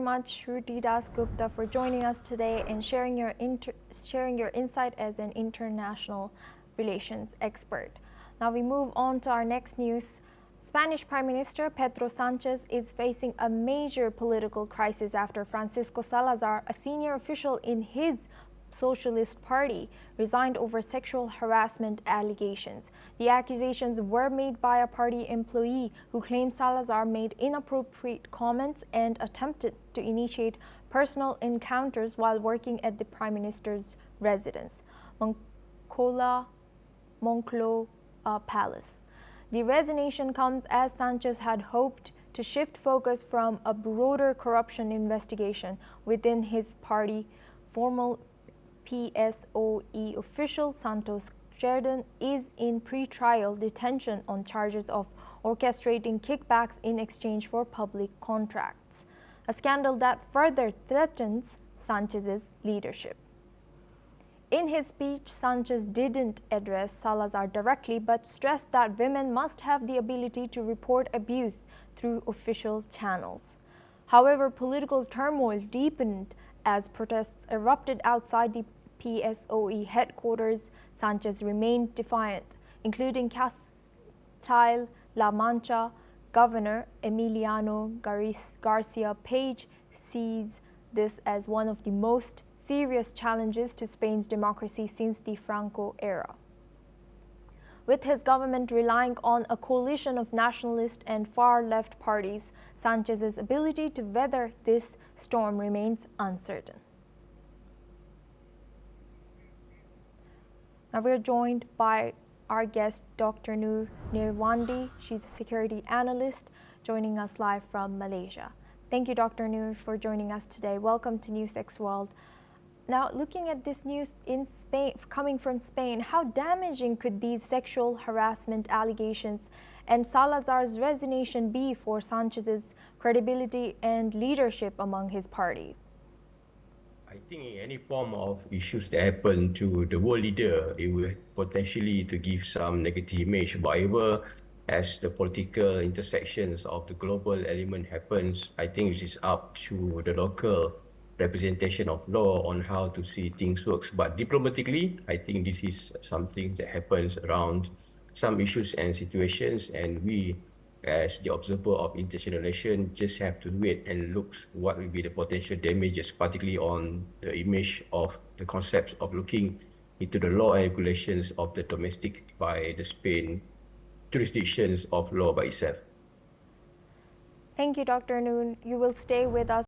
much, Shruti Dasgupta, for joining us today and sharing your insight as an international relations expert. Now we move on to our next news. Spanish Prime Minister Pedro Sánchez is facing a major political crisis after Francisco Salazar, a senior official in his Socialist Party, resigned over sexual harassment allegations. The accusations were made by a party employee who claimed Salazar made inappropriate comments and attempted to initiate personal encounters while working at the Prime Minister's residence, Moncloa Palace. The resignation comes as Sanchez had hoped to shift focus from a broader corruption investigation within his party. Former PSOE official Santos Sheridan is in pre-trial detention on charges of orchestrating kickbacks in exchange for public contracts, a scandal that further threatens Sanchez's leadership. In his speech, Sanchez didn't address Salazar directly but stressed that women must have the ability to report abuse through official channels. However, political turmoil deepened as protests erupted outside the PSOE headquarters. Sanchez remained defiant, including Castile-La Mancha Governor Emiliano Garcia Page sees this as one of the most serious challenges to Spain's democracy since the Franco era. With his government relying on a coalition of nationalist and far-left parties, Sanchez's ability to weather this storm remains uncertain. Now we're joined by our guest, Dr. Nur Nirwandi. She's a security analyst joining us live from Malaysia. Thank you, Dr. Nur, for joining us today. Welcome to NewsX World. Now, looking at this news in Spain, coming from Spain, how damaging could these sexual harassment allegations and Salazar's resignation be for Sanchez's credibility and leadership among his party? I think any form of issues that happen to the world leader, it will potentially to give some negative image. However, as the political intersections of the global element happens, I think it is up to the local representation of law on how to see things works. But diplomatically, I think this is something that happens around some issues and situations, and we, as the observer of international relations, just have to wait and look what will be the potential damages, particularly on the image of the concepts of looking into the law and regulations of the domestic by the Spain jurisdictions of law by itself. Thank you, Dr. Noon. You will stay with us